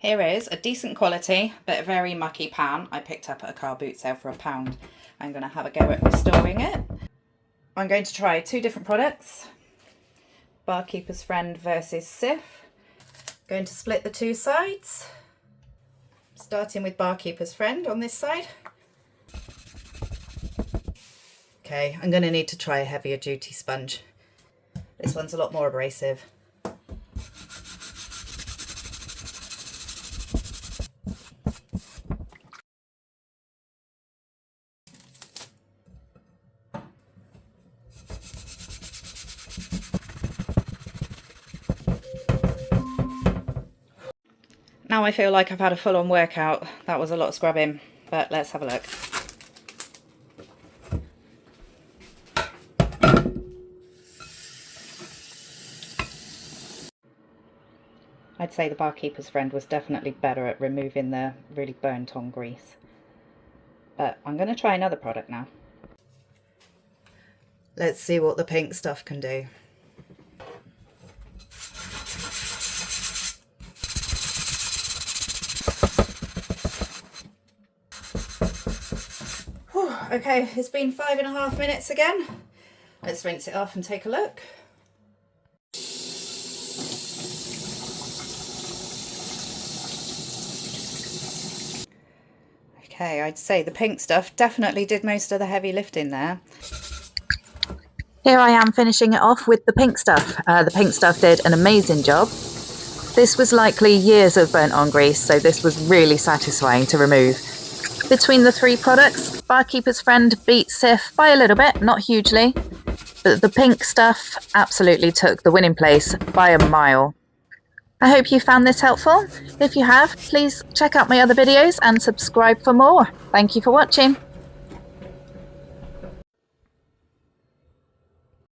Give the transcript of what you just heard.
Here is a decent quality but very mucky pan I picked up at a car boot sale for £1. I'm going to have a go at restoring it. I'm going to try two different products. Barkeeper's Friend versus Cif. Going to split the two sides. Starting with Barkeeper's Friend on this side. Okay, I'm going to need to try a heavier duty sponge. This one's a lot more abrasive. Now I feel like I've had a full-on workout. That was a lot of scrubbing, but let's have a look. I'd say the Barkeeper's Friend was definitely better at removing the really burnt on grease. But I'm going to try another product now. Let's see what the pink stuff can do. Okay, it's been 5.5 minutes again. Let's rinse it off and take a look. Okay, I'd say the pink stuff definitely did most of the heavy lifting there. Here I am finishing it off with the pink stuff. The pink stuff did an amazing job. This was likely years of burnt on grease, so this was really satisfying to remove. Between the three products, Barkeeper's Friend beat Cif by a little bit, not hugely, but the pink stuff absolutely took the winning place by a mile. I hope you found this helpful. If you have, please check out my other videos and subscribe for more. Thank you for watching.